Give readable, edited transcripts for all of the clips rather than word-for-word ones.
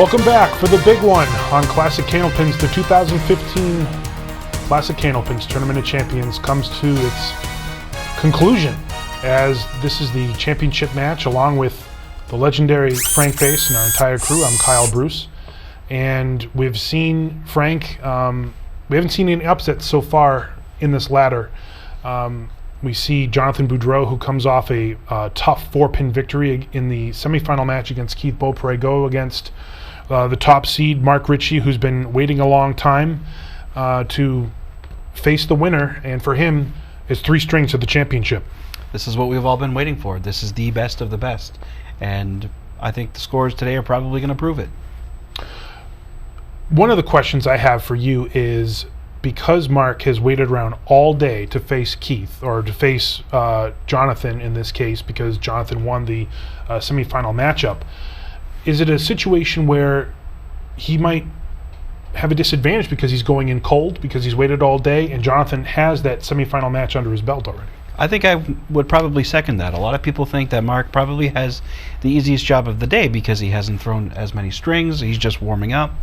Welcome back for the big one on Classic Candlepins. The 2015 Classic Candlepins Tournament of Champions comes to its conclusion, as this is the championship match along with the legendary Frank Bass and our entire crew. I'm Kyle Bruce, and we've seen Frank. We haven't seen any upsets so far in this ladder. We see Jonathan Boudreau, who comes off a tough 4-pin victory in the semifinal match against Keith Beaupre, go against the top seed Mark Ricci, who's been waiting a long time to face the winner, and for him, it's 3 strings to the championship. This is what we've all been waiting for. This is the best of the best, and I think the scores today are probably going to prove it. One of the questions I have for you is, because Mark has waited around all day to face Keith, or to face Jonathan in this case, because Jonathan won the semifinal matchup, is it a situation where he might have a disadvantage because he's going in cold, because he's waited all day, and Jonathan has that semifinal match under his belt already? I think I would probably second that. A lot of people think that Mark probably has the easiest job of the day because he hasn't thrown as many strings, he's just warming up.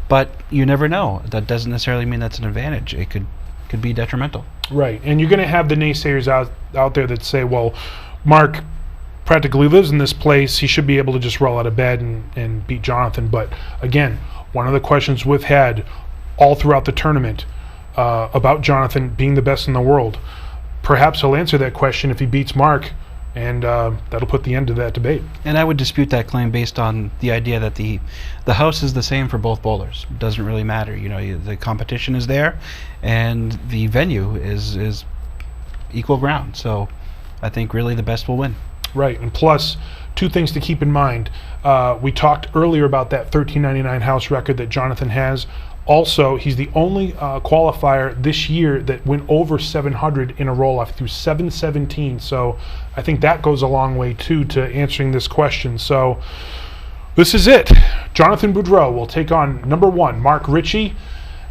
But you never know. That doesn't necessarily mean that's an advantage. It could be detrimental. Right, and you're going to have the naysayers out there that say, well, Mark practically lives in this place. He should be able to just roll out of bed and beat Jonathan. But again, one of the questions we've had all throughout the tournament about Jonathan being the best in the world, perhaps he'll answer that question if he beats Mark, and that'll put the end to that debate. And I would dispute that claim based on the idea that the house is the same for both bowlers. It doesn't really matter. You know, the competition is there, and the venue is equal ground. So I think really the best will win. Right, and plus, 2 things to keep in mind. We talked earlier about that 1399 house record that Jonathan has. Also, he's the only qualifier this year that went over 700 in a roll-off through 717. So I think that goes a long way, too, to answering this question. So this is it. Jonathan Boudreau will take on number 1, Mark Ricci,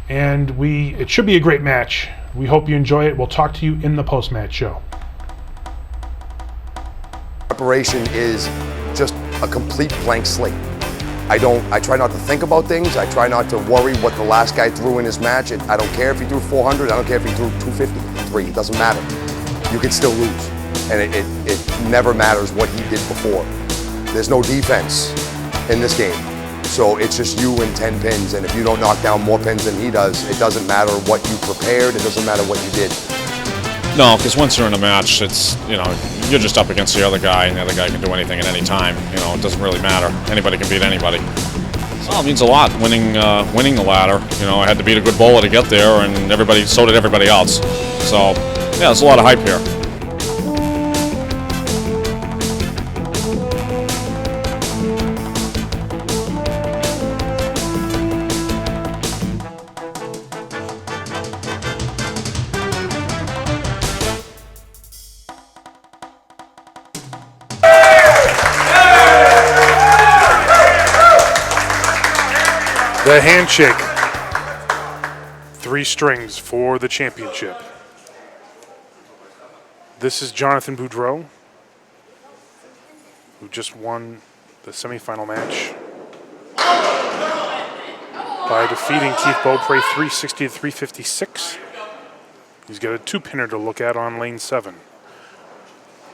and it should be a great match. We hope you enjoy it. We'll talk to you in the post-match show. Preparation is just a complete blank slate. I try not to think about things. I try not to worry what the last guy threw in his match. I don't care if he threw 400. I don't care if he threw 253. It doesn't matter. You can still lose. And it never matters what he did before. There's no defense in this game. So it's just you and 10 pins. And if you don't knock down more pins than he does, it doesn't matter what you prepared. It doesn't matter what you did. No, because once you're in a match, it's, you're just up against the other guy, and the other guy can do anything at any time. It doesn't really matter. Anybody can beat anybody. Well, it means a lot, winning the ladder. I had to beat a good bowler to get there, and so did everybody else. So, yeah, there's a lot of hype here. The handshake. 3 strings for the championship. This is Jonathan Boudreau, who just won the semifinal match by defeating Keith Beaupre 360 to 356. He's got a 2-pinner to look at on lane 7.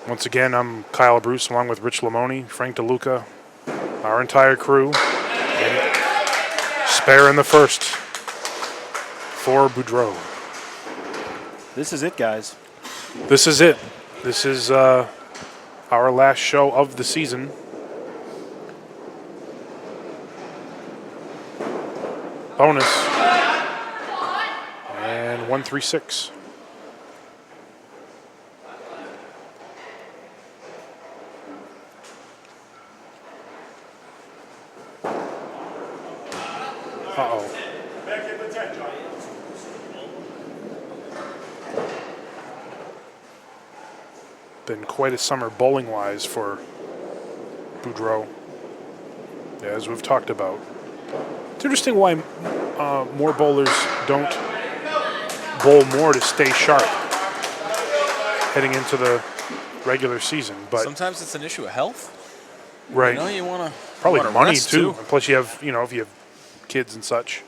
Once again, I'm Kyle Bruce, along with Rich Lamoni, Frank DeLuca, our entire crew. Spare in the first for Boudreau. This is it, guys. This is it. This is our last show of the season. Bonus. And 136. Uh-oh. Been quite a summer bowling-wise for Boudreau, as we've talked about. It's interesting why more bowlers don't bowl more to stay sharp heading into the regular season. But sometimes it's an issue of health. Right. You know, you want to Probably money rest too. And plus, you have if you have kids and such.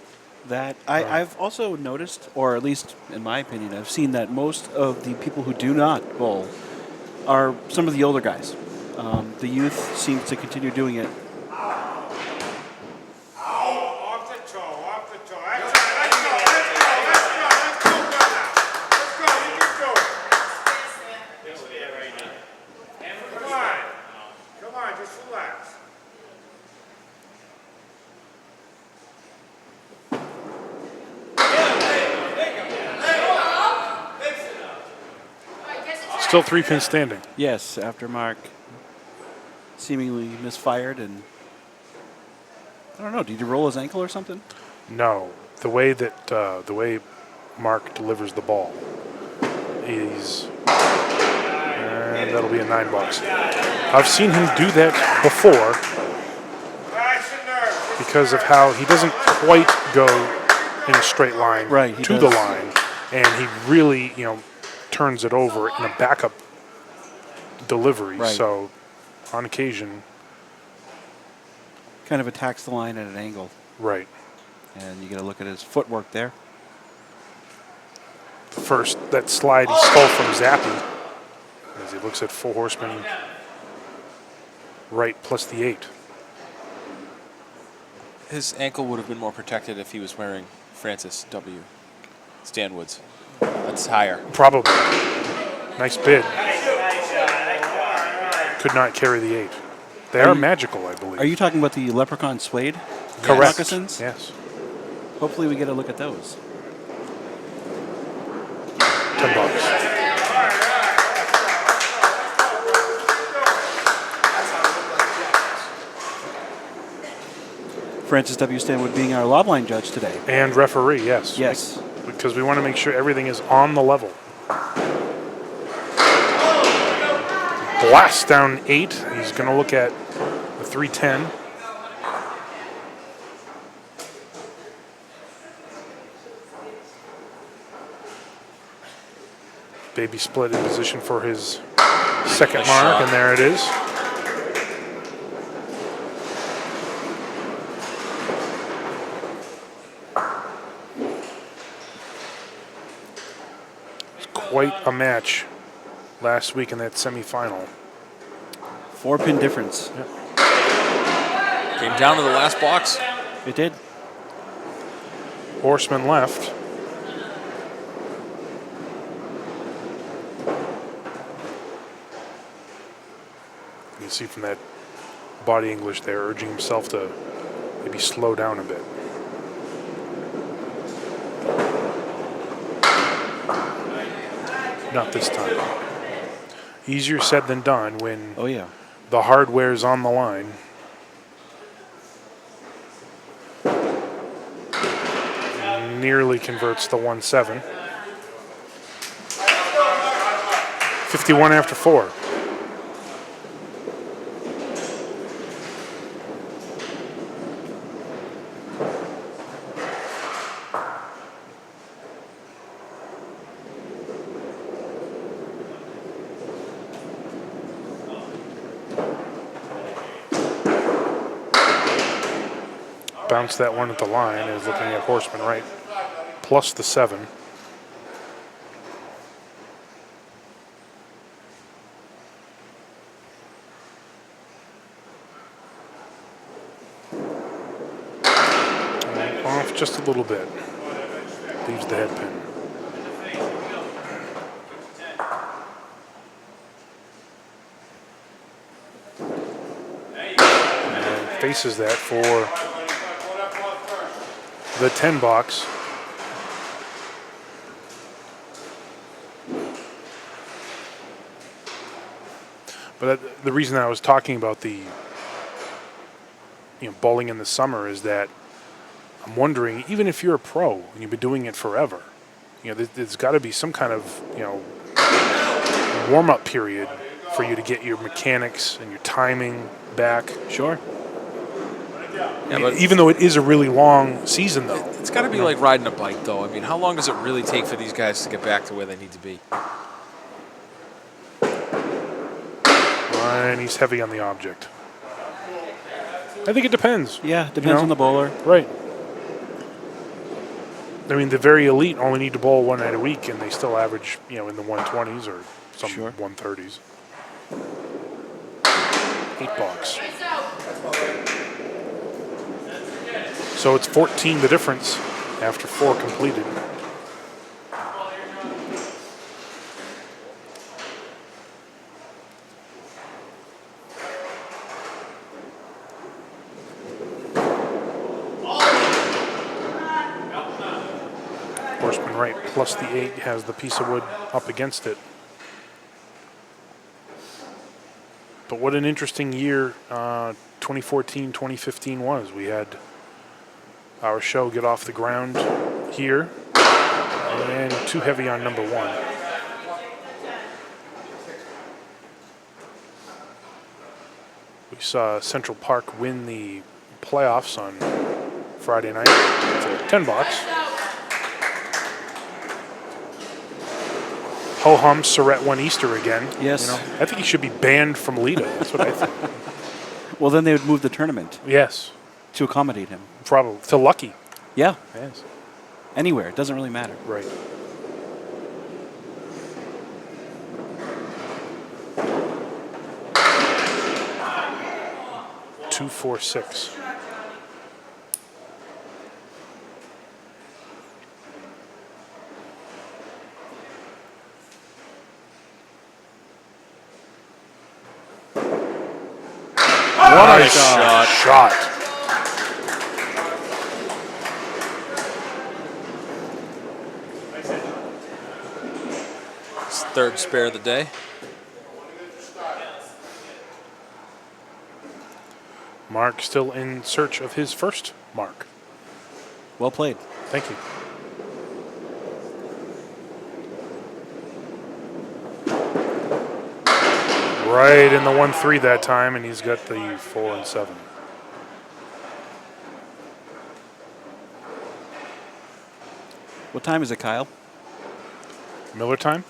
That I've also noticed, or at least in my opinion, I've seen that most of the people who do not bowl are some of the older guys. The youth seems to continue doing it. Off the toe, off the toe. Let's go, let's go, let's go, let's go, brother. Let's go, you can do it. Come on. Come on, just relax. Still 3 pins standing. Yes, after Mark seemingly misfired, and I don't know, did he roll his ankle or something? No, the way Mark delivers the ball, and that'll be a $9. I've seen him do that before because of how he doesn't quite go in a straight line to the line, and he really turns it over in a backup delivery. Right. So on occasion, Kind of attacks the line at an angle, right. and you got to look at his footwork there. First, that slide he stole from Zappy as he looks at 4 horsemen right plus the 8. His ankle would have been more protected if he was wearing Francis W. Stanwood's. That's higher. Probably. Nice bid. Could not carry the 8. They are magical, I believe. Are you talking about the leprechaun suede? Correct. Moccasins? Yes. Hopefully we get a look at those. $10. Francis W. Stanwood being our lob line judge today. And referee, yes. Yes. Because we want to make sure everything is on the level. Blast down 8. He's going to look at the 310. Baby split in position for his second mark, and there it is. It's quite a match last week in that semifinal. 4-pin difference. Yep. Came down to the last box. It did. Horseman left. You can see from that body English there, urging himself to maybe slow down a bit. Not this time. Easier said than done when Oh, yeah. the hardware's on the line. Nearly converts the 1-7. 51 after 4. Bounce that one at the line is looking at horseman right, plus the 7. And off just a little bit. Leaves the head pin. And faces that for the 10 box. But the reason I was talking about the bowling in the summer is that I'm wondering, even if you're a pro and you've been doing it forever, there's got to be some kind of warm-up period for you to get your mechanics and your timing back. Sure. Yeah, but Even though it is a really long season, though. it's got to be like riding a bike, though. I mean, how long does it really take for these guys to get back to where they need to be? And he's heavy on the object. I think it depends. Yeah, depends on the bowler. Right. I mean, the very elite only need to bowl one night a week, and they still average, in the 120s or some Sure. 130s. 8 balks. So it's 14 the difference after 4 completed. Horseman right plus the 8 has the piece of wood up against it. But what an interesting year 2014, 2015 was. We had our show get off the ground here and too heavy on number 1. We saw Central Park win the playoffs on Friday night for $10. Ho-hum, Surratt won Easter again. Yes. I think he should be banned from Lido. That's what I think. Well, then they would move the tournament Yes, to accommodate him. probably. To Lucky. Yeah, Yes. anywhere. It doesn't really matter. Right. Two, 4, 6. What a shot. His third spare of the day. Mark still in search of his first mark. Well played. Thank you. Right in the 1-3 that time, and he's got the 4 and 7. What time is it, Kyle? Miller time?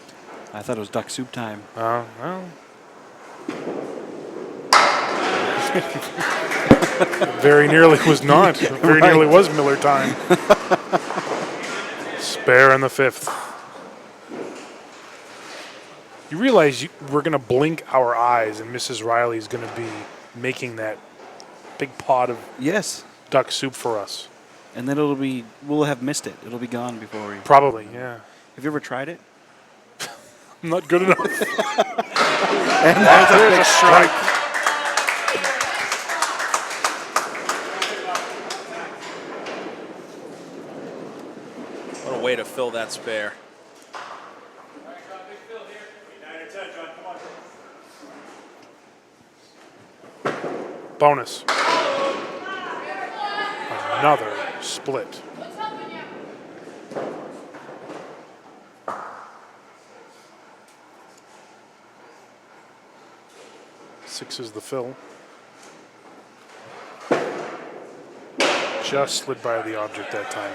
I thought it was duck soup time. Well. Very nearly was not. Very nearly was Miller time. Spare in the 5th. You realize we're going to blink our eyes and Mrs. Riley's going to be making that big pot of Yes. duck soup for us. And then we'll have missed it. It'll be gone before we. Probably, yeah. Have you ever tried it? I'm not good enough. And there's a big strike. What a way to fill that spare. Bonus. Another split. Six is the fill. Just slid by the object that time.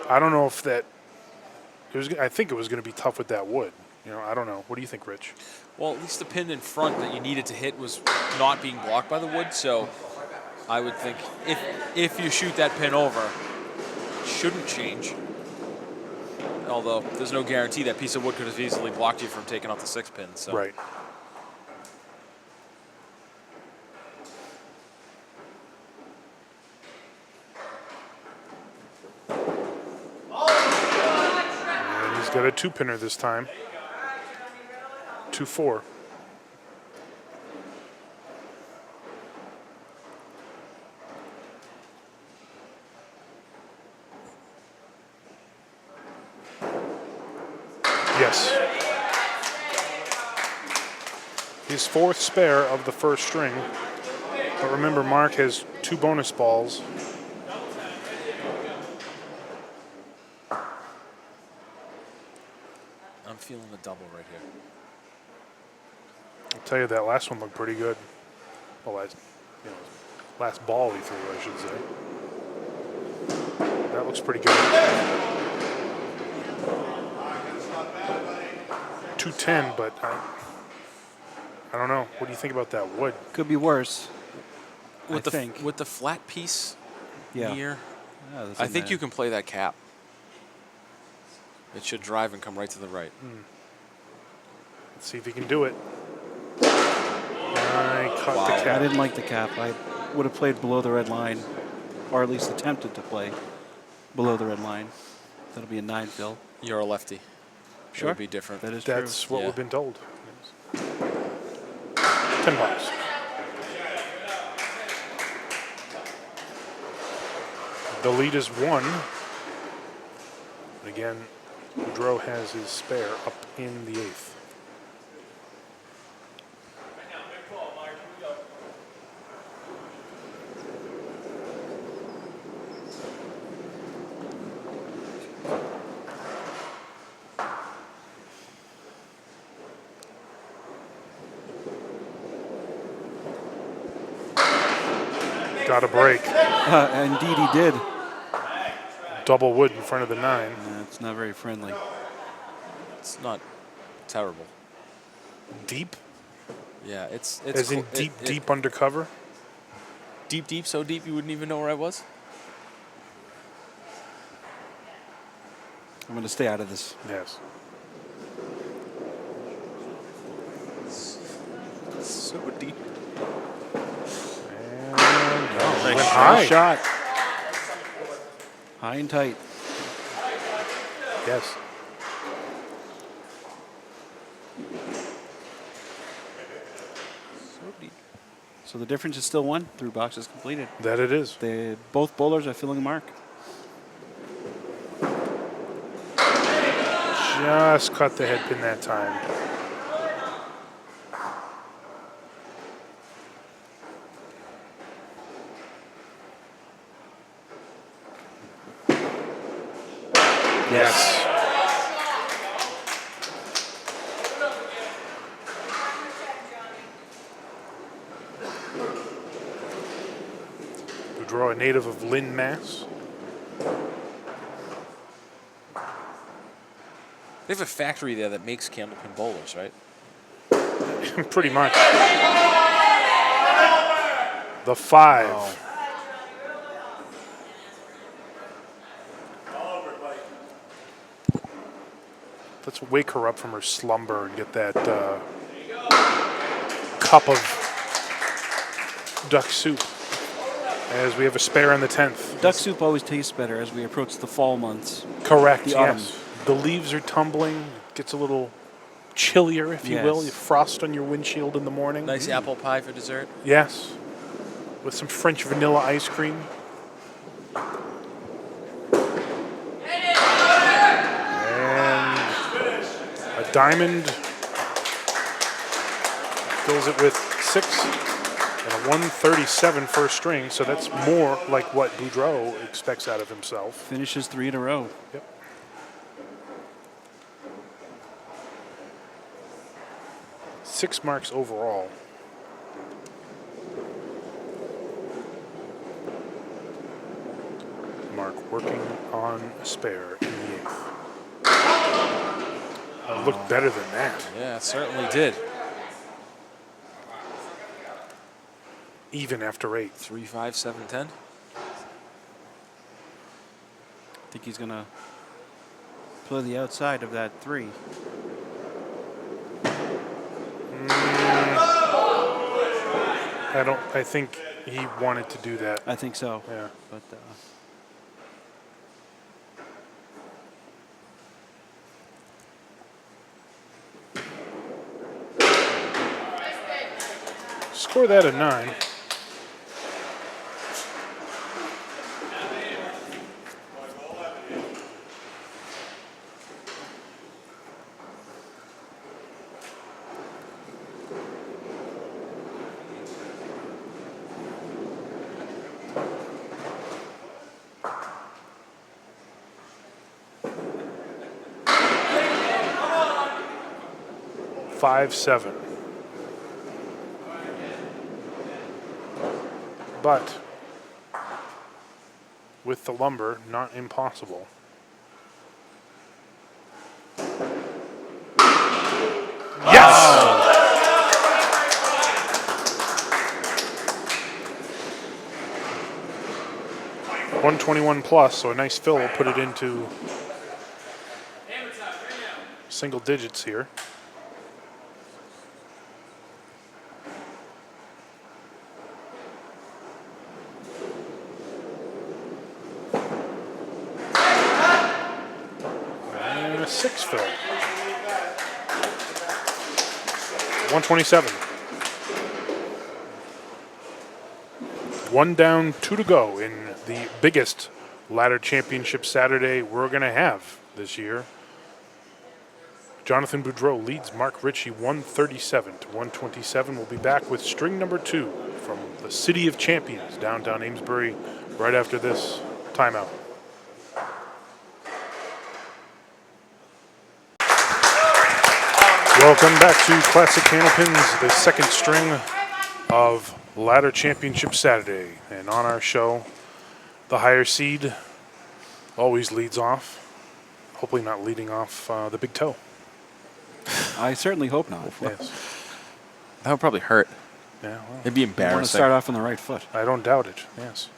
I don't know if that. I think it was going to be tough with that wood. I don't know. What do you think, Rich? Well, at least the pin in front that you needed to hit was not being blocked by the wood, so I would think if you shoot that pin over, it shouldn't change. Although there's no guarantee that piece of wood could have easily blocked you from taking out the 6 pin. So. Right. And he's got a 2-pinner this time. 2-4. Yes. His 4th spare of the first string. But remember, Mark has 2 bonus balls. I'm feeling a double right here. I'll tell you, that last one looked pretty good. Well, last ball he threw, I should say. That looks pretty good. 210, but I don't know. What do you think about that wood? Could be worse. I think. with the flat piece Yeah. near, Yeah, that's I in think there. you can play that cap. It should drive and come right to the right. Let's see if he can do it. I caught Wow. the I cap. didn't like the cap. I would have played below the red line, or at least attempted to play below the red line. That'll be a 9, Phil. You're a lefty. It Sure. would be different. That is That's true. what Yeah. we've been told. $10. The lead is 1. Again, Boudreau has his spare up in the 8th. Got a break. Indeed, he did. Double wood in front of the 9. It's not very friendly. It's not terrible. Deep? Yeah, it's As in cl- deep undercover? deep, so deep you wouldn't even know where I was. I'm going to stay out of this. Yes. So deep. Went high. Nice shot. High and tight. Yes. So deep. So the difference is still 1. 3 boxes completed. That it is. Both bowlers are filling the mark. Just cut the head pin that time. Yes. Boudreau, a native of Lynn, Mass. They have a factory there that makes candlepin bowlers, right? Pretty much. The 5. Oh. Let's wake her up from her slumber and get that cup of duck soup. As we have a spare on the 10th. Duck soup always tastes better as we approach the fall months. Correct, The autumn. yes. The leaves are tumbling. It gets a little chillier, if you will. Yes. You frost on your windshield in the morning. Nice apple pie for dessert. Yes. With some French vanilla ice cream. And a diamond fills it with 6 and a 137 first string. So that's more like what Boudreau expects out of himself. Finishes 3 in a row. Yep. Six marks overall. Mark working on a spare in the 8th. Looked better than that. Yeah, it certainly did. Even after 8. 3, 5, 7, 10. I think he's going to play the outside of that 3. I think he wanted to do that. I think so. Yeah. But Score that a 9. Five, 7. But with the lumber, not impossible. Yes! 121 plus, so a nice fill will put it into single digits here. And a 6 fill. 127. 1 down, 2 to go in the biggest ladder championship Saturday we're going to have this year. Jonathan Boudreau leads Mark Ricci 137 to 127. We'll be back with string number 2 from the City of Champions, downtown Amesbury, right after this timeout. Welcome back to Classic Candlepins, the second string of Ladder Championship Saturday. And on our show, the higher seed always leads off. Hopefully not leading off the big toe. I certainly hope not. Yes. That would probably hurt. Yeah, well, It'd be You want to embarrassing. start off on the right foot. I don't doubt it. Yes.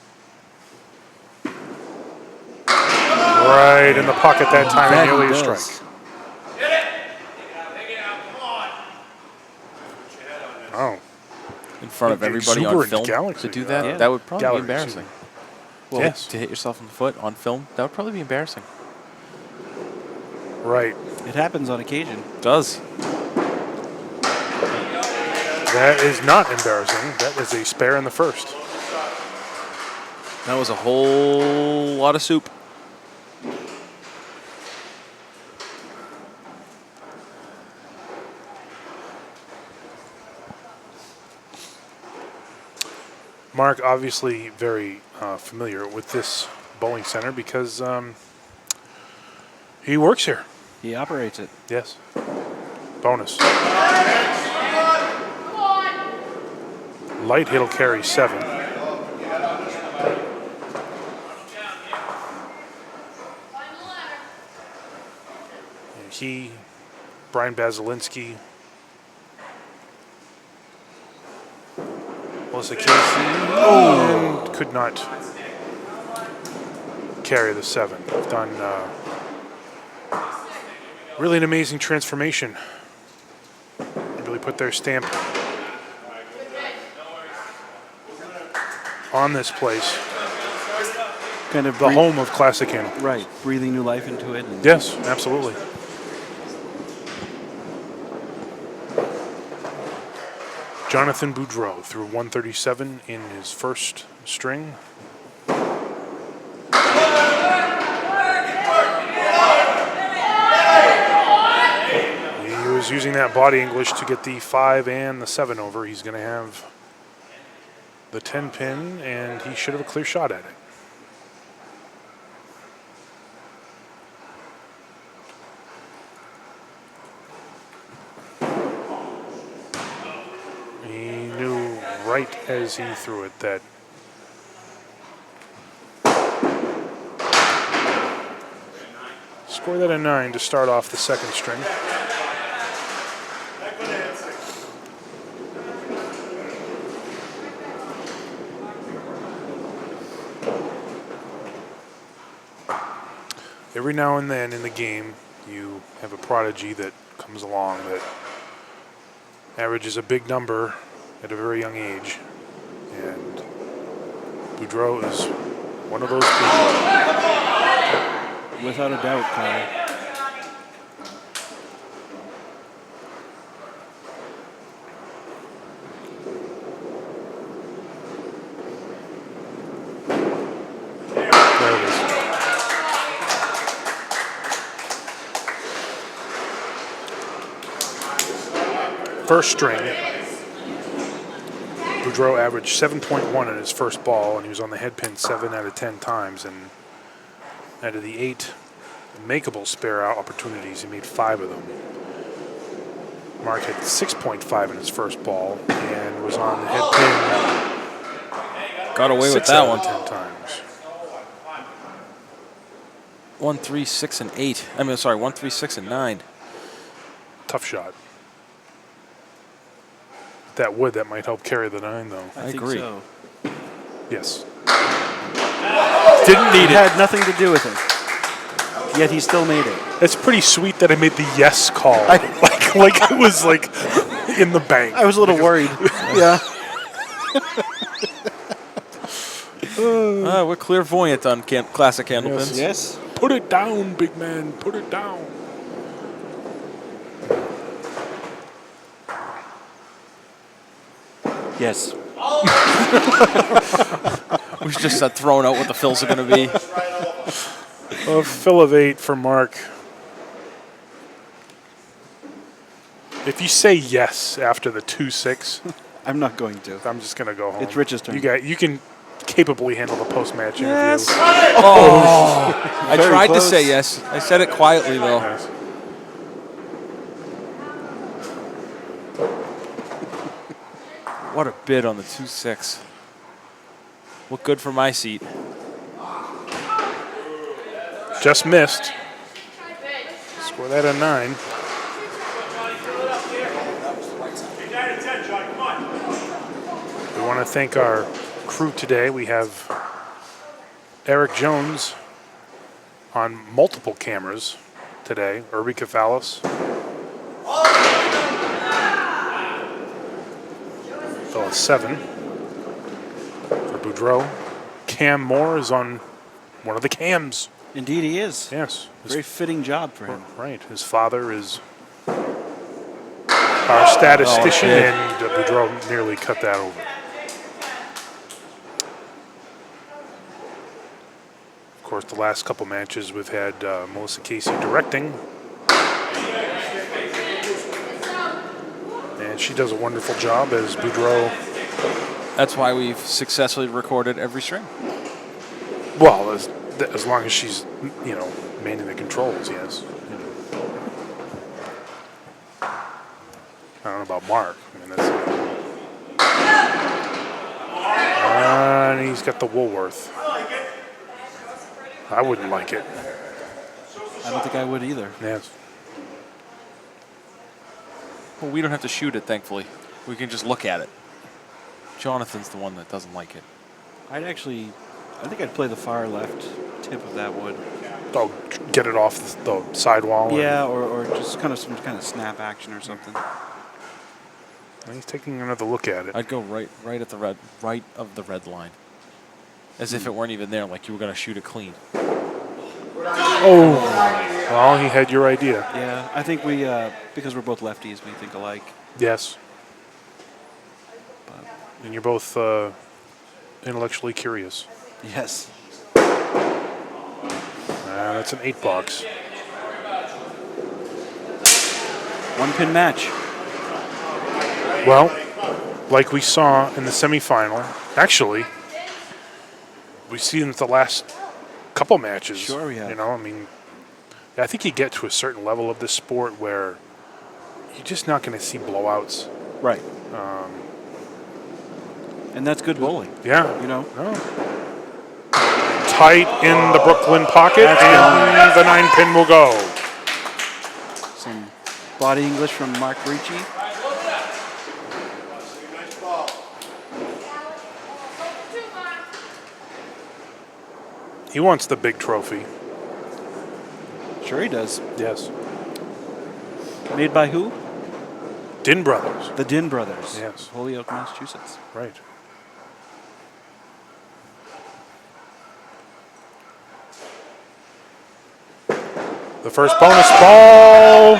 Right in the pocket that time, and nearly a strike. Oh. In front of everybody on Exuberant film Galaxy, to do that, yeah. that would probably Gallery, be embarrassing. Well, Yes. to hit yourself in the foot on film, that would probably be embarrassing. Right. It happens on occasion. It does. That is not embarrassing. That was a spare in the first. That was a whole lot of soup. Mark, obviously very familiar with this bowling center because he works here. He operates it. Yes. Bonus. Light hit'll carry 7. And he, Brian Basilinski, Melissa Casey, and could not carry the 7. They've done really an amazing transformation. They really put their stamp on this place, Kind of the home of Classic Candlepins. Right, breathing new life into it. And Yes, absolutely. Jonathan Boudreau threw 137 in his first string. He was using that body English to get the 5 and the 7 over. He's going to have the 10 pin, and he should have a clear shot at it. He knew right as he threw it that score that a 9 to start off the second string. Every now and then in the game, you have a prodigy that comes along that averages a big number at a very young age. And Boudreau is one of those people. without a doubt, Kyle. There it is. First string, Boudreau averaged 7.1 in his first ball, and he was on the head pin 7 out of 10 times. And out of the 8 makeable spare out opportunities, he made 5 of them. Mark had 6.5 in his first ball and was on the head pin Got away with 6 that out one. of 10 times. 1, 3, 6, and 8. I mean, sorry, 1, 3, 6, and 9. Tough shot. That would, that might help carry the 9, though. I think agree. so. Yes. Didn't need it. Had nothing to do with it. Yet he still made it. It's pretty sweet that I made the yes call. Like it was like in the bank. I was a little worried. Yeah. We're clairvoyant on classic Candlepins. Yes. Put it down, big man. Put it down. Yes. We just got thrown out what the fills are going to be. A fill of 8 for Mark. If you say yes after the 2-6, I'm not going to. I'm just gonna go home. It's Rich's turn. You can capably handle the post-match Yes. interview. I Very tried to close. say yes. I said it quietly, though. Yes. What a bid on the 2-6. Look good for my seat. Just missed. Score that a 9. We want to thank our crew today. We have Eric Jones on multiple cameras today. Irby Kefalis. Fellow 7 for Boudreau. Cam Moore is on one of the cams. Indeed, he is. Yes. Very fitting job for him. Right. His father is our statistician, and Boudreau nearly cut that over. Of course, the last couple matches we've had Melissa Casey directing. And she does a wonderful job as Boudreau. That's why we've successfully recorded every string. Well, as long as she's, manning the controls, yes. I don't know about Mark. I mean, that's. And he's got the Woolworth. I wouldn't like it. I don't think I would either. Yes. Well, we don't have to shoot it, thankfully. We can just look at it. Jonathan's the one that doesn't like it. I think I'd play the far left tip of that wood. Oh, get it off the sidewall. Yeah, or just kind of some kind of snap action or something. And he's taking another look at it. I'd go right at the right of the red line. As if it weren't even there, like you were going to shoot it clean. Oh, well, he had your idea. Yeah, I think we, because we're both lefties, we think alike. Yes. But And you're both intellectually curious. yes. That's an 8 box. 1-pin match. Well, like we saw in the semifinal, actually, we've seen the last couple matches. Sure we have. I think you get to a certain level of this sport where you're just not going to see blowouts. Right. And that's good bowling. Yeah. No. Tight in the Brooklyn pocket, and the 9-pin will go. Some body English from Mark Ricci. He wants the big trophy. Sure he does. Yes. Made by who? Din Brothers. The Din Brothers. Yes. Holyoke, Massachusetts. Right. The first bonus ball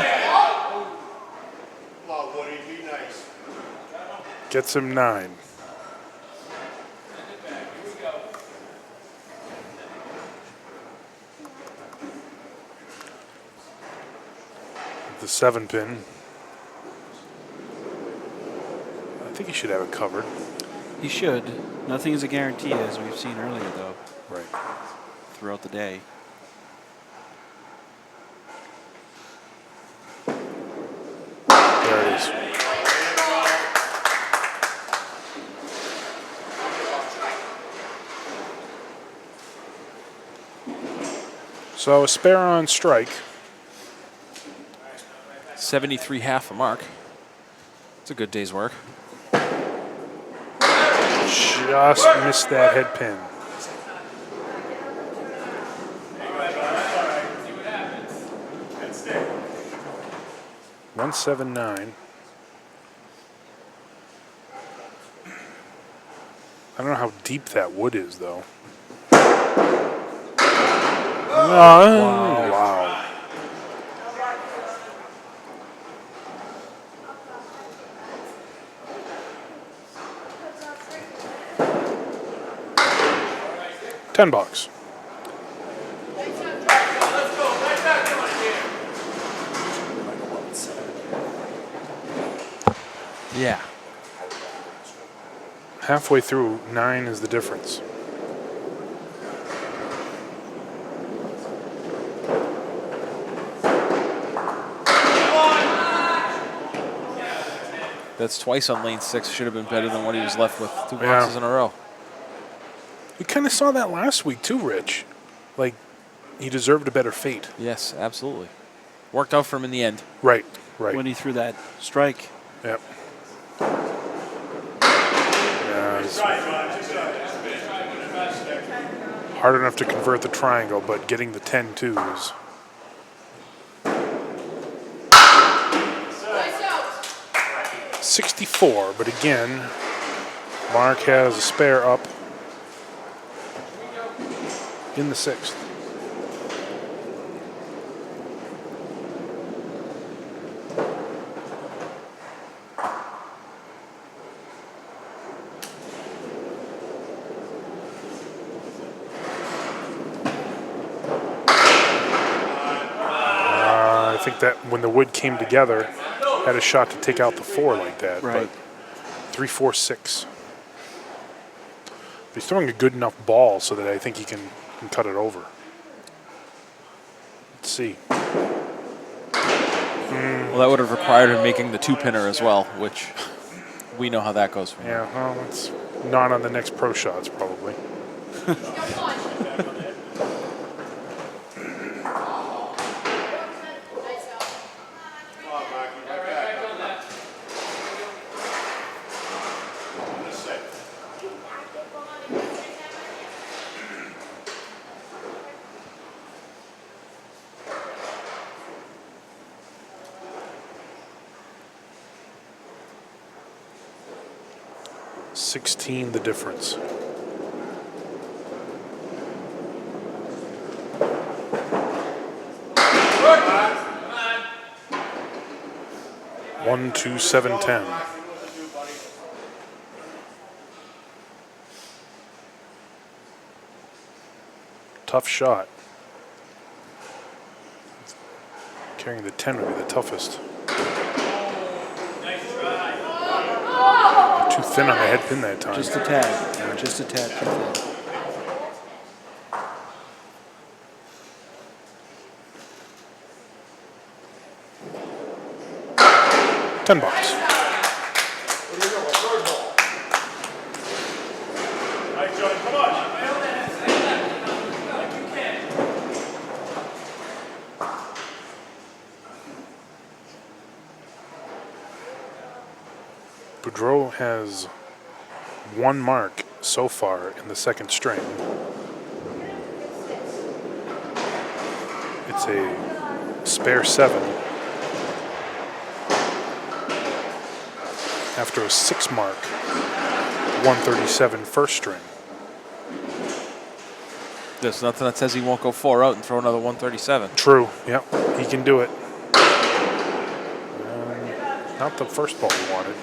gets him 9. The 7-pin. I think he should have it covered. He should. Nothing is a guarantee, as we've seen earlier, though, Right. throughout the day. There it is. So a spare on strike. 73.5 for Mark. It's a good day's work. Just missed that head pin. 179. I don't know how deep that wood is, though. Wow. 10 bucks. Yeah. Halfway through, 9 is the difference. That's twice on lane 6. Should have been better than what he was left with. 2 boxes in a row. We kind of saw that last week too, Rich. Like, he deserved a better fate. Yes, absolutely. Worked out for him in the end. Right. When he threw that strike. Yep. Yeah, it's hard enough to convert the triangle, but getting the 10-2 is... $64, but again, Mark has a spare up in the 6th. I think that when the wood came together, had a shot to take out the 4 like that. Right. But 3, 4, 6. He's throwing a good enough ball so that I think he can cut it over. Let's see. Well, that would have required him making the 2-pinner as well, which we know how that goes for him. Yeah, well, it's not on the next pro shots, probably. $16 the difference. One, 2, 7, 10. Tough shot. Carrying the 10 would be the toughest. Too thin on the head pin that time. Just a tad. Just a tad too thin. $10. Boudreau has 1 mark so far in the 2nd string. It's a spare 7 after a 6 mark, 137 first string. There's nothing that says he won't go 4 out and throw another 137. True, yep, he can do it. Not the first ball he wanted.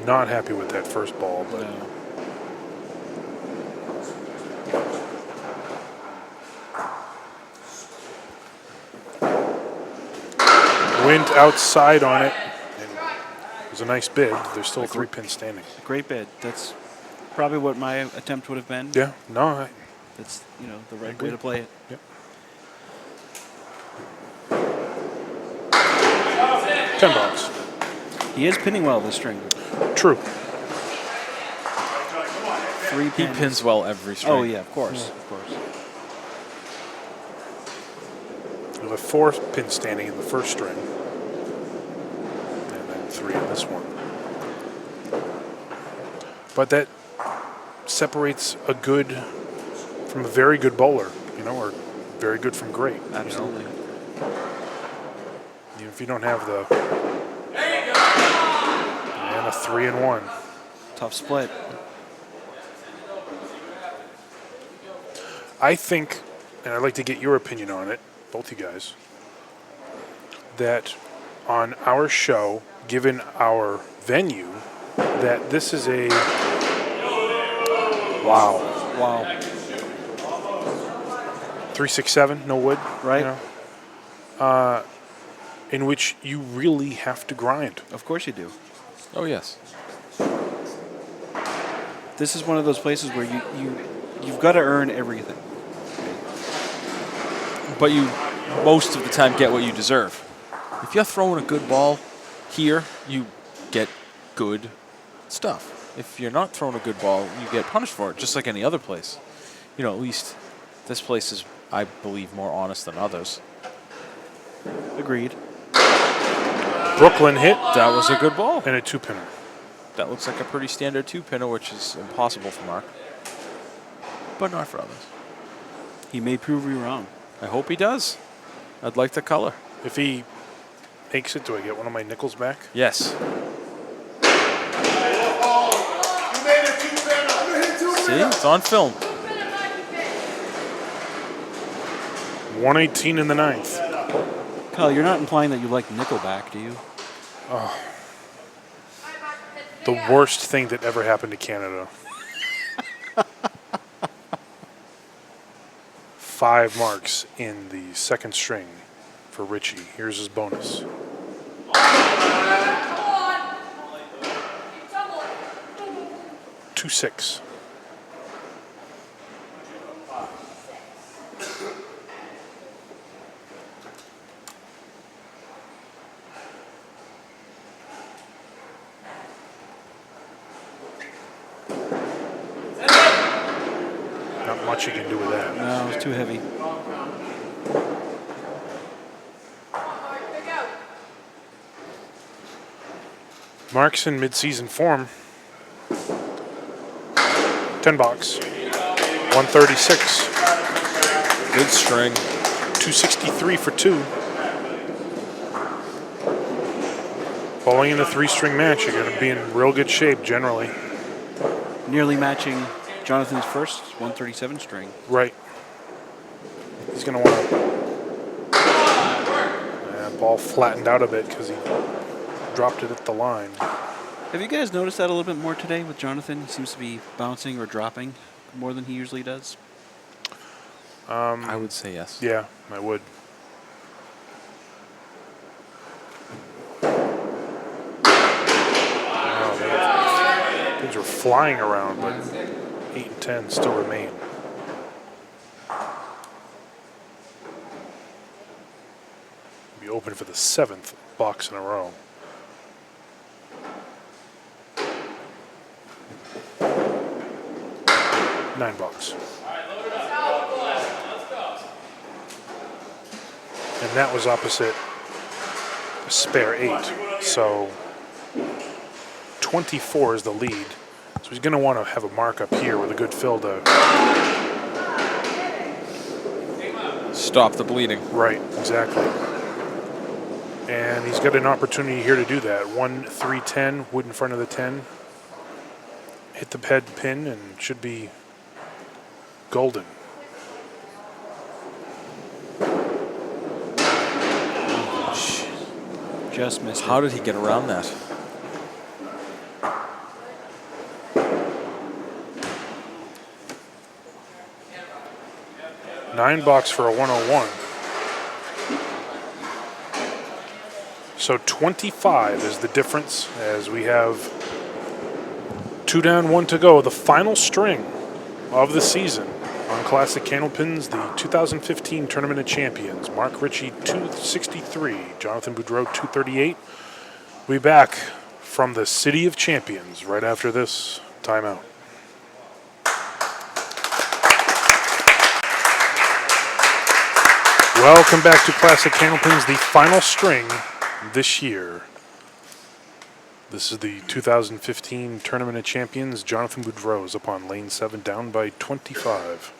Not happy with that first ball, but went outside on it. And it was a nice bid. There's still 3 pins standing. Great bid. That's probably what my attempt would have been. Yeah, no, That's the right way to play it. Yep. $10. He is pinning well this string. True. 3 He pins. pins well every string. Oh yeah, of course, of course. We have a 4 pin standing in the first string. And then 3 in this one. But that separates a good from a very good bowler, or very good from great. Absolutely. You know? Even if you don't have the and a 3-1. Tough split. I think, and I'd like to get your opinion on it, both you guys, that on our show, given our venue, that this is a wow. 367, no wood, Right. You know, in which you really have to grind. Of course you do. Oh, yes. This is one of those places where you've got to earn everything. But you, most of the time, get what you deserve. If you're throwing a good ball here, you get good stuff. If you're not throwing a good ball, you get punished for it, just like any other place. You know, at least this place is, I believe, more honest than others. Agreed. Brooklyn hit That was a good ball. and a 2-pinner. That looks like a pretty standard 2-pinner, which is impossible for Mark. But not for others. He may prove you wrong. I hope he does. I'd like the color. If he makes it, do I get one of my nickels back? Yes. You made a 2-pinner. See? It's on film. 118 in the ninth. Kyle, you're not implying that you like Nickelback, do you? The worst thing that ever happened to Canada. 5 marks in the second string for Ricci. Here's his bonus. Two six. Not much you can do with that. No, it's too heavy. Mark's in mid-season form. 10 bucks. 136. Good string. 263 for 2. Falling in a 3-string match, you're going to be in real good shape generally. Nearly matching Jonathan's first 137 string. Right. He's going to want to. Ball flattened out a bit because he dropped it at the line. Have you guys noticed that a little bit more today with Jonathan? He seems to be bouncing or dropping more than he usually does. I would say yes. Yeah, I would. Wow, things are flying around, but 8 and 10 still remain. Be open for the 7th box in a row. $9. And that was opposite a spare 8. So 24 is the lead. So he's going to want to have a mark up here with a good fill to Stop the bleeding. Right, exactly. And he's got an opportunity here to do that. 1-3-10, wood in front of the 10. Hit the head pin and should be golden. Just missed How it. did he get around that? $9 for a 101. So 25 is the difference as we have 2 down, 1 to go. The final string of the season on Classic Candlepins, the 2015 Tournament of Champions. Mark Ricci, 263. Jonathan Boudreau, 238. We'll be back from the City of Champions right after this timeout. Welcome back to Classic Candlepins, the final string this year. This is the 2015 Tournament of Champions. Jonathan Boudreau is up on lane 7, down by 25.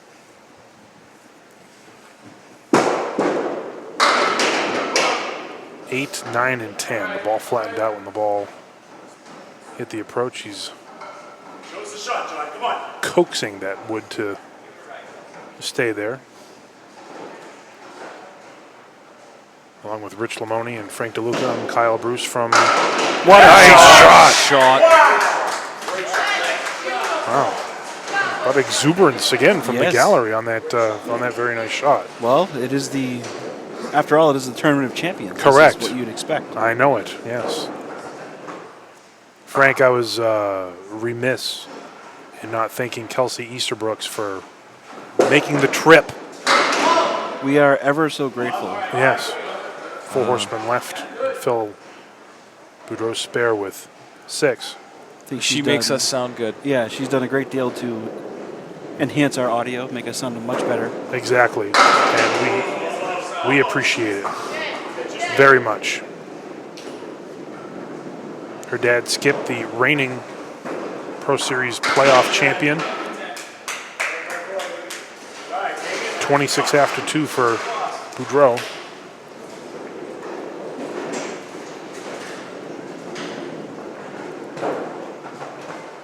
8, 9, and 10. The ball flattened out when the ball hit the approach. He's coaxing that wood to stay there. Along with Rich Lamoni and Frank DeLuca and Kyle Bruce from... What a nice shot! Wow. A lot of exuberance again from the gallery on that very nice shot. Well, it is after all, it is the Tournament of Champions. Correct. This is what you'd expect. I know it, yes. Frank, I was remiss in not thanking Kelsey Easterbrooks for making the trip. We are ever so grateful. Yes. 4 horsemen left. Phil Boudreau spare with 6. I think She makes us sound good. Yeah, she's done a great deal to enhance our audio, make us sound much better. Exactly. And we appreciate it very much. Her dad, Skip, the reigning Pro Series playoff champion. 26 after 2 for Boudreau.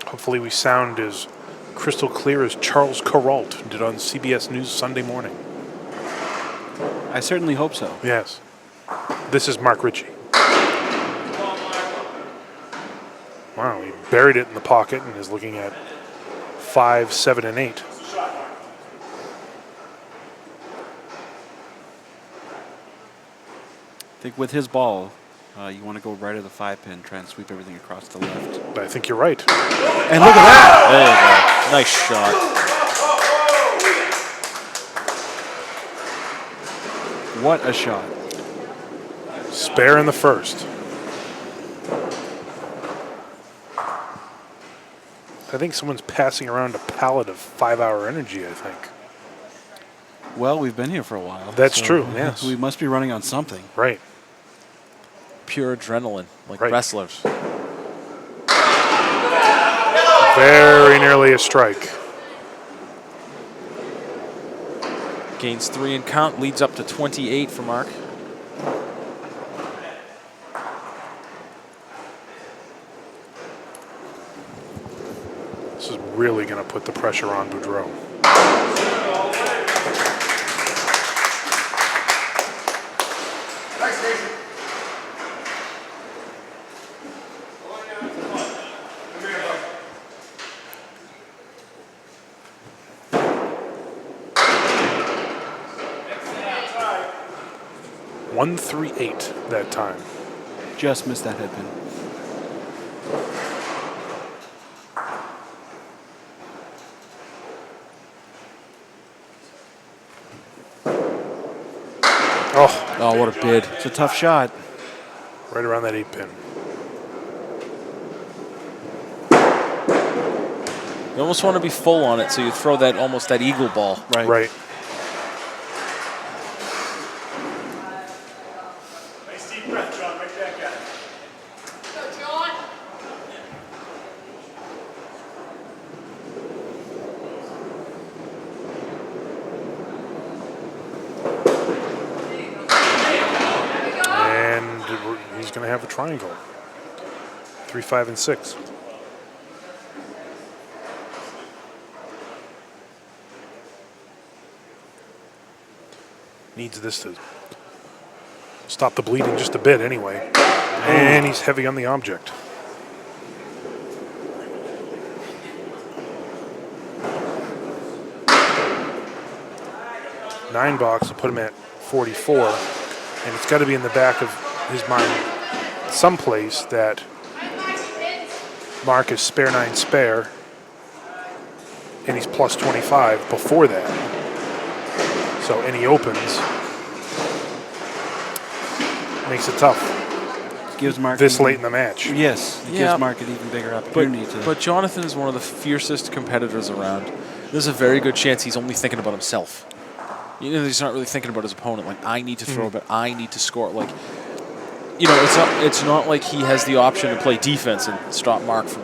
Hopefully we sound as crystal clear as Charles Kuralt did on CBS News Sunday morning. I certainly hope so. Yes. This is Mark Ricci. Wow, he buried it in the pocket and is looking at 5, 7, and 8. I think with his ball, you want to go right of the 5-pin, try and sweep everything across the left. But I think you're right. And look at that! There you go. Nice shot. What a shot. Spare in the first. I think someone's passing around a pallet of 5-hour energy, I think. Well, we've been here for a while. That's true, yes. We must be running on something. Right. Pure adrenaline, like Right. wrestlers. Very nearly a strike. Gains 3 and count, leads up to 28 for Mark. This is really going to put the pressure on Boudreau. One, 3, 8 that time. Just missed that headpin. Oh, what a bid. It's a tough shot. right around that 8-pin. You almost want to be full on it, so you throw that almost that eagle ball. Right. Nice deep breath, John. Right back at it. Go, John. And he's going to have a triangle. 3, 5, and 6. Needs this to stop the bleeding just a bit anyway. And he's heavy on the object. Nine box will put him at 44. And it's got to be in the back of his mind someplace that Mark is spare 9 spare. And he's plus 25 before that. So any opens makes it tough Gives Mark this even- late in the match. Yes, it Yeah. gives Mark an even bigger opportunity to. But Jonathan is one of the fiercest competitors around. There's a very good chance he's only thinking about himself. You know, he's not really thinking about his opponent. Like, I need to throw, but I need to score. Like, you know, it's not like he has the option to play defense and stop Mark from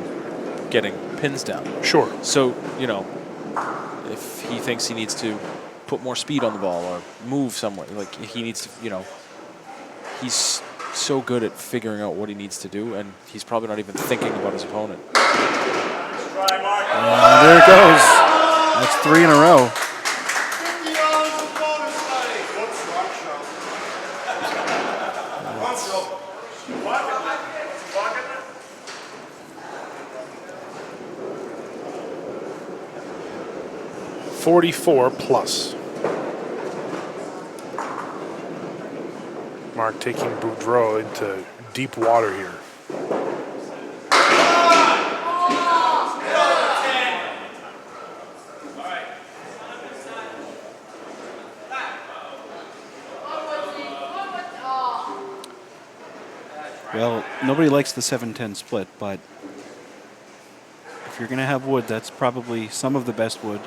getting pins down. Sure. So, you know, if he thinks he needs to put more speed on the ball or move somewhere, like he needs to, you know, he's so good at figuring out what he needs to do, and he's probably not even thinking about his opponent. There it goes. That's 3 in a row. $44 plus. Mark taking Boudreau into deep water here. Well, nobody likes the 7-10 split, but if you're going to have wood, that's probably some of the best wood.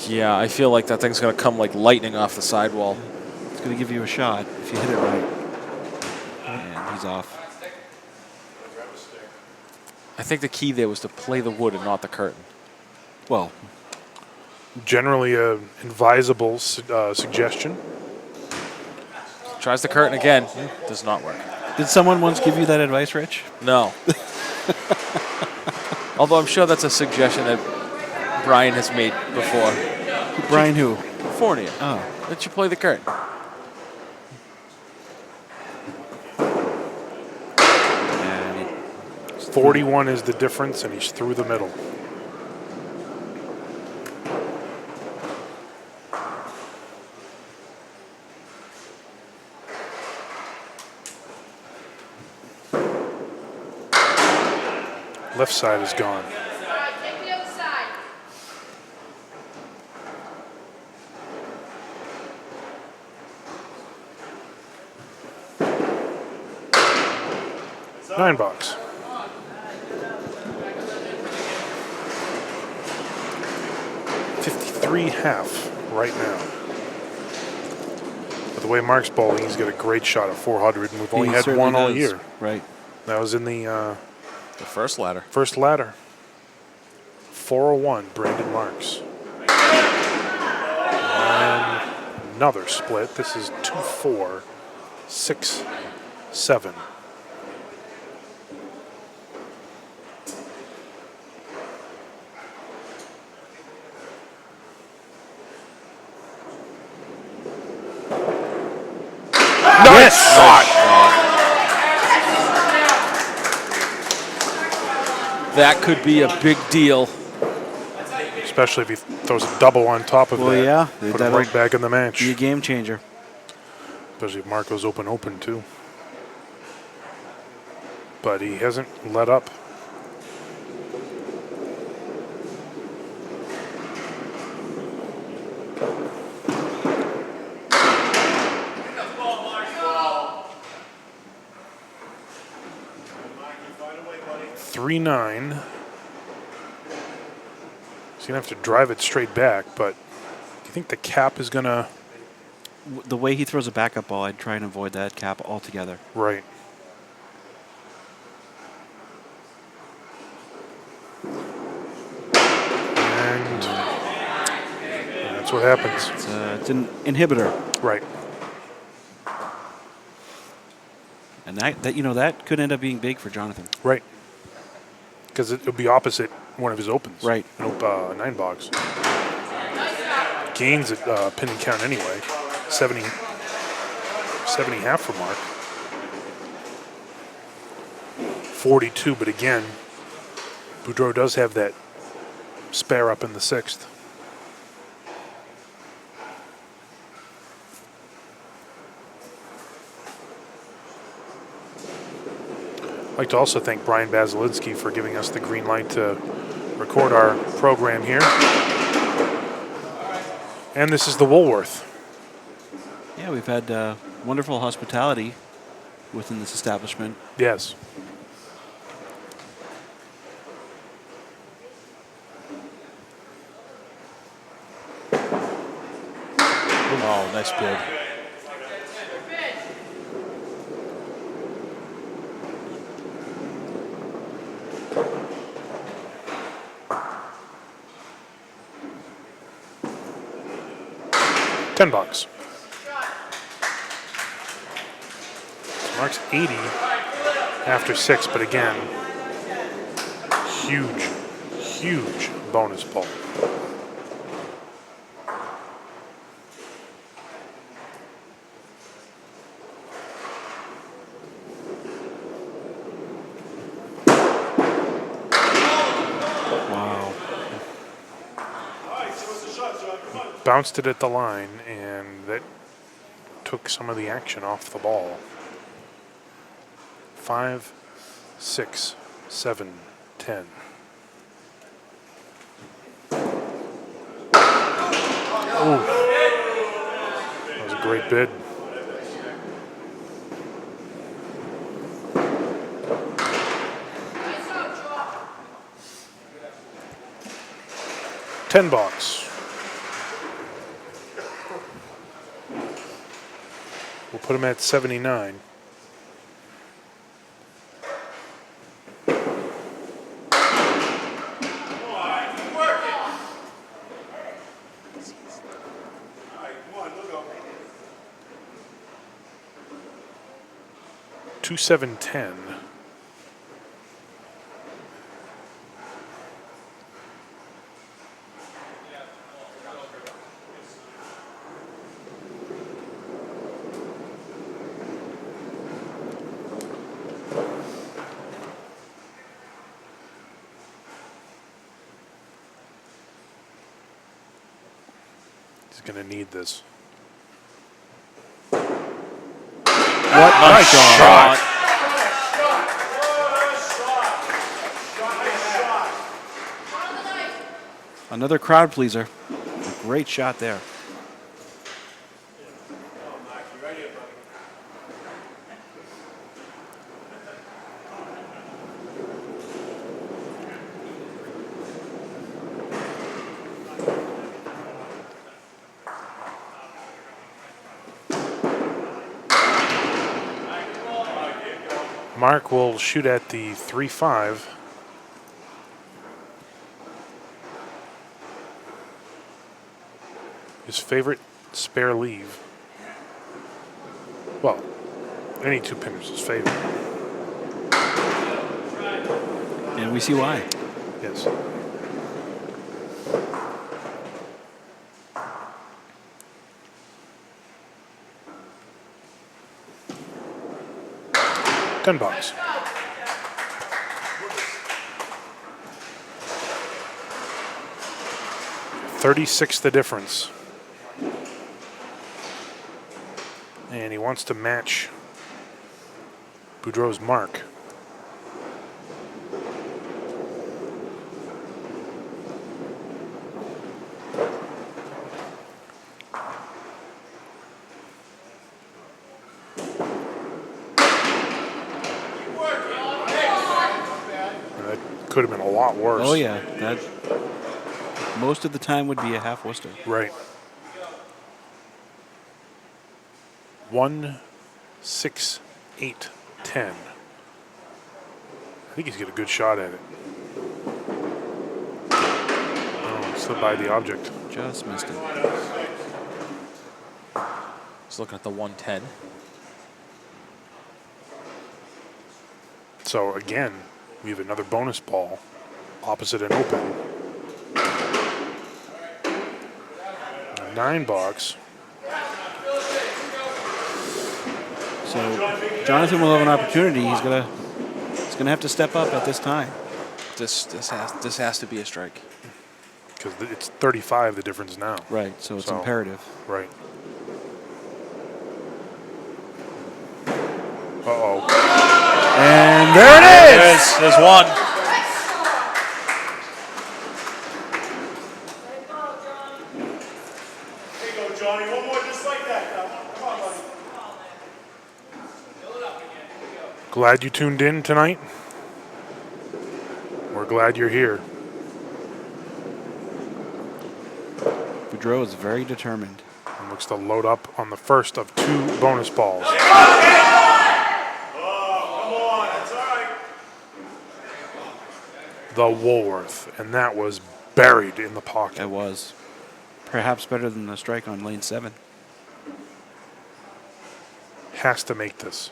Yeah, I feel like that thing's going to come like lightning off the sidewall. It's going to give you a shot if you hit it right. And he's off. I think the key there was to play the wood and not the curtain. Well, Generally an advisable suggestion. Tries the curtain again. Does not work. did someone once give you that advice, Rich? No. Although I'm sure that's a suggestion that Brian has made before. Brian who? Fournier. Oh. Let you play the curtain. And 41 is the difference, and he's through the middle. Left side is gone. Take the other side. $9. $53.5 right now. But the way Mark's bowling, he's got a great shot at 400, and we've only had one all year. Right. That was in the first ladder. First ladder. 401, Brandon Marks. And another split. This is 2-4, 6-7. Nice shot! That could be a big deal. Especially if he throws a double on top of Well, that. yeah, Put him that'll right back in the match. Be a game changer. Especially if Marco's open too. But he hasn't let up. $3-9. He's gonna have to drive it straight back, but do you think the cap is gonna? The way he throws a backup ball, I'd try and avoid that cap altogether. Right. And that's what happens. It's an inhibitor. Right. And that could end up being big for Jonathan. Right. Because it'll be opposite one of his opens. Right. 9 box. Gains at pin and count anyway. 70 half for Mark. 42, but again, Boudreau does have that spare up in the 6th. I'd like to also thank Brian Basilinsky for giving us the green light to record our program here. And this is the Woolworth. Yeah, we've had wonderful hospitality within this establishment. Yes. Oh, nice bid. $10. Mark's 80 after 6, but again, huge bonus ball. Wow. Bounced it at the line, and that took some of the action off the ball. 5, 6, 7, 10. Oh, that was a great bid. $10. We'll put him at 79. Two 710. He's going to need this. What a shot. Another crowd pleaser. A great shot there. Mark will shoot at the 3-5. His favorite spare leave. Well, any two pinners is favorite. And we see why. Yes. $10. $36 the difference. And he wants to match Boudreau's mark. Could have been a lot worse. Oh yeah, that most of the time would be a half Worcester. Right. 1, 6, 8, 10. I think he's got a good shot at it. Oh, slipped by the object. Just missed it. He's looking at the 110. So again, we have another bonus ball opposite an open. A 9 box. So Jonathan will have an opportunity. He's gonna have to step up at this time. This has to be a strike. Because it's 35 the difference now. Right. So it's imperative. Right. Uh-oh. And there it is. There's one. There you go, Johnny. One more just like that. Come on, buddy. Glad you tuned in tonight. We're glad you're here. Boudreau is very determined. And looks to load up on the first of 2 bonus balls. The Woolworth, and that was buried in the pocket. It was. Perhaps better than the strike on lane 7. Has to make this.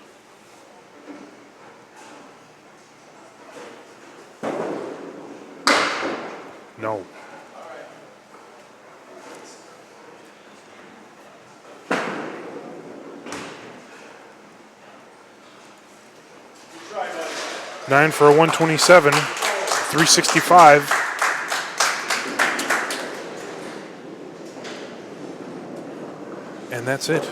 9 for a 127, 365. And that's it.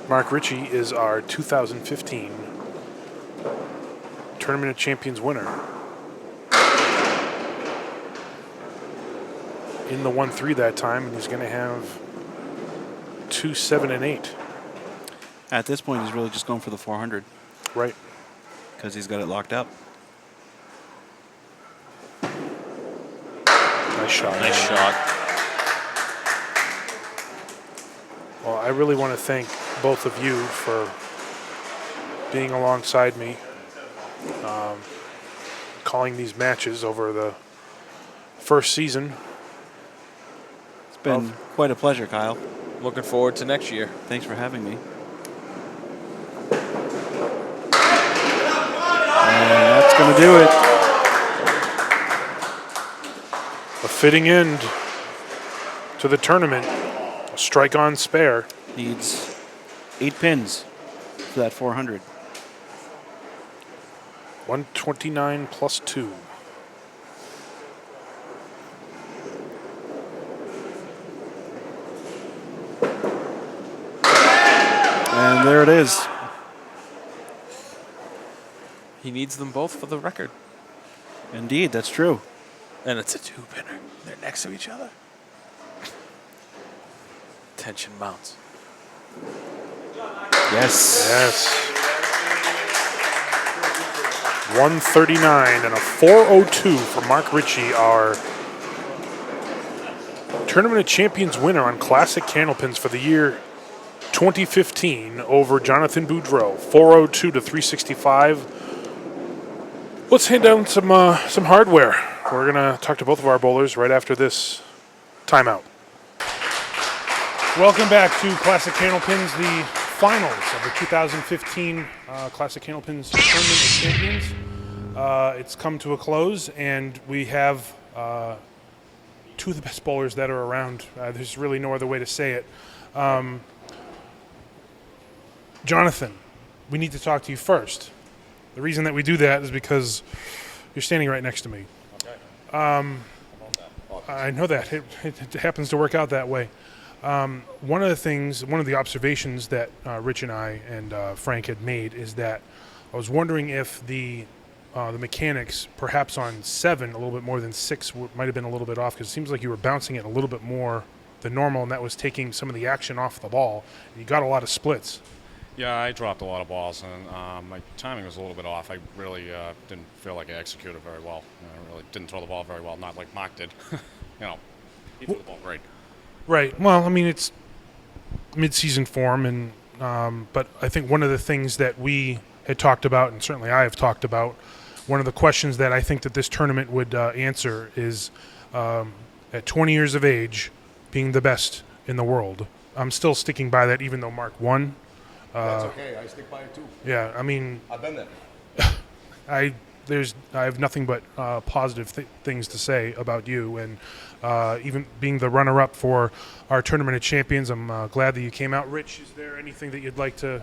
Mark Ricci is our 2015 Tournament of Champions winner. In the 1-3 that time, and he's going to have 2, 7, and 8. At this point, he's really just going for the 400 Right. because he's got it locked up. Nice shot. Nice shot. Well, I really want to thank both of you for being alongside me, calling these matches over the first season. It's been quite a pleasure, Kyle. Looking forward to next year. Thanks for having me. And that's going to do it. A fitting end to the tournament. A strike on spare. Needs 8 pins for that 400. 129 plus 2. And there it is. He needs them both for the record. Indeed, that's true. And it's a 2-pinner. They're next to each other. Tension mounts. Yes. Yes. 139 and a 402 for Mark Ricci, our Tournament of Champions winner on Classic Candlepins for the year 2015 over Jonathan Boudreau. 402 to 365. Let's hand down some hardware. We're going to talk to both of our bowlers right after this timeout. Welcome back to Classic Candlepins, the finals of the 2015 Classic Candlepins Tournament of Champions. It's come to a close, and we have two of the best bowlers that are around. There's really no other way to say it. Jonathan, we need to talk to you first. The reason that we do that is because you're standing right next to me. Okay. I know that. It happens to work out that way. One of the observations that Rich and I and Frank had made is that I was wondering if the mechanics, perhaps on 7, a little bit more than 6, might have been a little bit off, because it seems like you were bouncing it a little bit more than normal, and that was taking some of the action off the ball. And you got a lot of splits. Yeah, I dropped a lot of balls, and my timing was a little bit off. I really didn't feel like I executed very well. I really didn't throw the ball very well, not like Mark did. He threw the ball great. Right. Well, I mean, it's mid-season form, and but I think one of the things that we had talked about, and certainly I have talked about, one of the questions that I think that this tournament would answer is, at 20 years of age, being the best in the world. I'm still sticking by that, even though Mark won. That's okay. I stick by it too. Yeah, I mean, I've been there. I have nothing but positive things to say about you, and even being the runner-up for our Tournament of Champions, I'm glad that you came out. Rich, is there anything that you'd like to?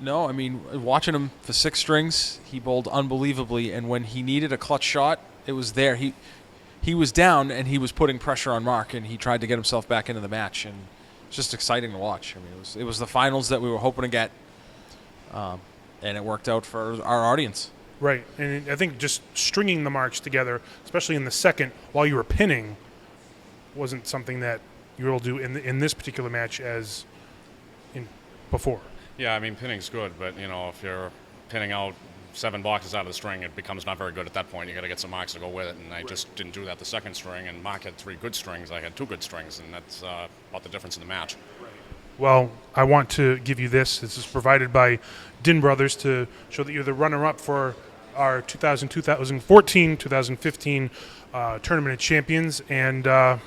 No, I mean, watching him for 6 strings, he bowled unbelievably, and when he needed a clutch shot, it was there. He was down, and he was putting pressure on Mark, and he tried to get himself back into the match, and it's just exciting to watch. I mean, it was the finals that we were hoping to get, and it worked out for our audience. Right, and I think just stringing the marks together, especially in the second, while you were pinning, wasn't something that you were able to do in this particular match as in before. Yeah, I mean, pinning's good, but, if you're pinning out 7 boxes out of the string, it becomes not very good at that point. You got to get some marks to go with it, and I just didn't do that the second string, and Mark had 3 good strings. I had 2 good strings, and that's about the difference in the match. Well, I want to give you this. This is provided by Din Brothers to show that you're the runner-up for our 2014, 2015 Tournament of Champions, and the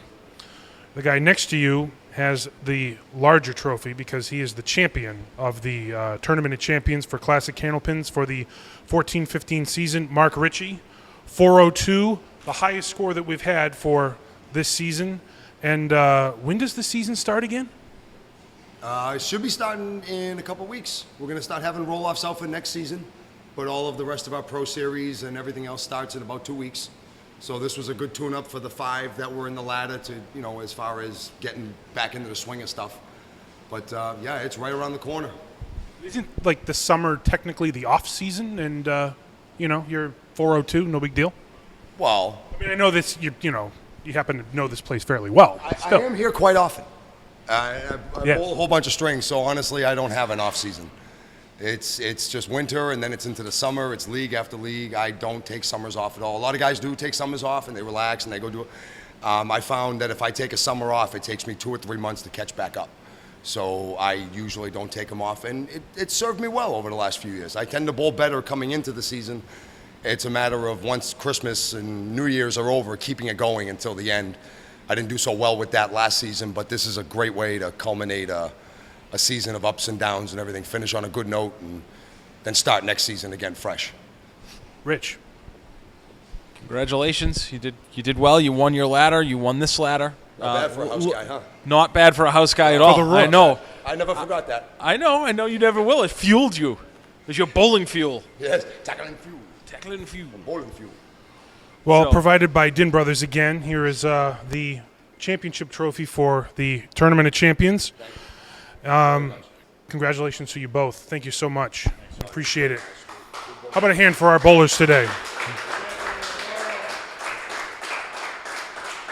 guy next to you has the larger trophy because he is the champion of the Tournament of Champions for Classic Candlepins for the 14-15 season. Mark Ricci, 402, the highest score that we've had for this season. And when does the season start again? It should be starting in a couple weeks. We're going to start having roll-offs out for next season. but all of the rest of our Pro Series and everything else starts in about 2 weeks. So this was a good tune-up for the 5 that were in the ladder to, you know, as far as getting back into the swing of stuff. But yeah, it's right around the corner. Isn't like the summer technically the off season, and you know, you're 402, no big deal? Well, I mean, I know this. You know, you happen to know this place fairly well. I am here quite often. I Yeah. bowl a whole bunch of strings, so honestly, I don't have an off season. It's just winter, and then it's into the summer. It's league after league. I don't take summers off at all. A lot of guys do take summers off, and they relax, and they go do it. I found that if I take a summer off, it takes me 2 or 3 months to catch back up. So I usually don't take them off, and it served me well over the last few years. I tend to bowl better coming into the season. It's a matter of once Christmas and New Year's are over, keeping it going until the end. I didn't do so well with that last season, but this is a great way to culminate a season of ups and downs and everything, finish on a good note, and then start next season again fresh. Rich. Congratulations. You did well. You won your ladder. You won this ladder. Not bad for a house guy, huh? Not bad for a house guy at all. the I know. I never forgot that. I know you never will. It fueled you. It was your bowling fuel. Yes, tackling fuel. Tackling fuel. Bowling fuel. Well, So- provided by Din Brothers again. Here is the championship trophy for the Tournament of Champions. Congratulations to you both. Thank you so much. Appreciate it. How about a hand for our bowlers today?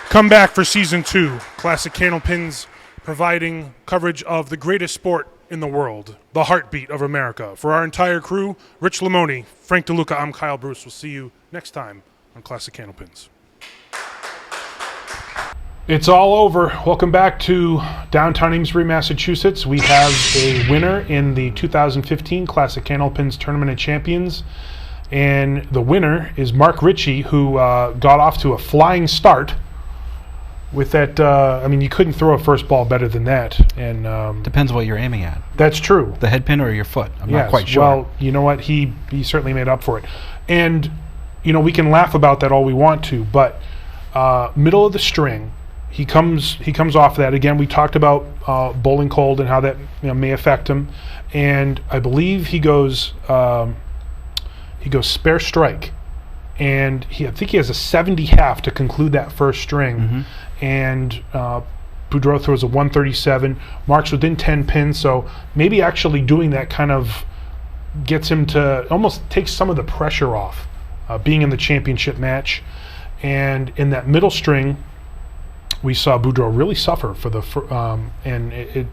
Come back for Season 2. Classic Candlepins providing coverage of the greatest sport in the world, the heartbeat of America. For our entire crew, Rich Lamoni, Frank DeLuca, I'm Kyle Bruce. We'll see you next time on Classic Candlepins. It's all over. Welcome back to downtown Amesbury, Massachusetts. We have a winner in the 2015 Classic Candlepins Tournament of Champions. And the winner is Mark Ricci, who got off to a flying start with that. I mean, you couldn't throw a first ball better than that. And Depends what you're aiming at. that's true. The head pin or your foot? I'm not Yes, quite sure. Well, you know what? He certainly made up for it. And, you know, we can laugh about that all we want to, but middle of the string, he comes off that. Again, we talked about bowling cold and how that, you know, may affect him. And I believe he goes spare strike. And I think he has a 70 half to conclude that first string. Mm-hmm. And Boudreau throws a 137. Mark's within 10 pins, so maybe actually doing that kind of gets him to almost take some of the pressure off being in the championship match. And in that middle string, we saw Boudreau really suffer for the and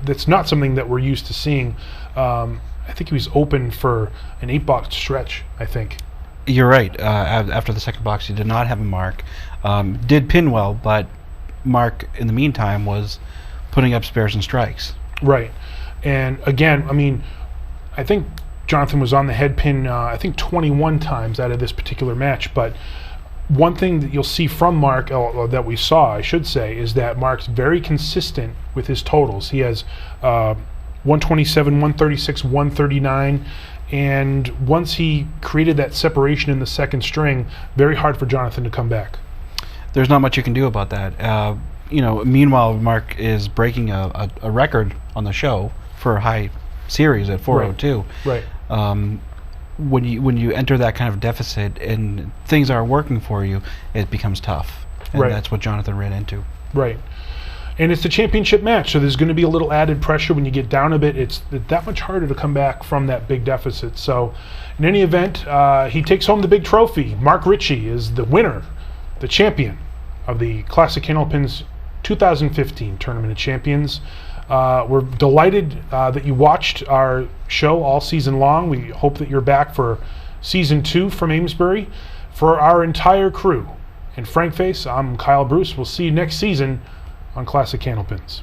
that's not something that we're used to seeing. I think he was open for an 8-box stretch, I think. You're right. After the second box, he did not have a mark. Did pin well, but Mark, in the meantime, was putting up spares and strikes. Right. And again, I mean, I think Jonathan was on the head pin, I think 21 times out of this particular match. But one thing that you'll see from Mark, or that we saw, I should say, is that Mark's very consistent with his totals. He has 127, 136, 139. And once he created that separation in the second string, very hard for Jonathan to come back. There's not much you can do about that. Meanwhile, Mark is breaking a record on the show for a high series at 402. Right. When you enter that kind of deficit and things aren't working for you, it becomes tough. And that's what Jonathan ran into. Right. And it's the championship match, so there's going to be a little added pressure when you get down a bit. It's that much harder to come back from that big deficit. So in any event, he takes home the big trophy. Mark Ricci is the winner, the champion of the Classic Candlepins 2015 Tournament of Champions. We're delighted that you watched our show all season long. We hope that you're back for Season 2 from Amesbury. For our entire crew and Frank Face, I'm Kyle Bruce. We'll see you next season on Classic Candlepins.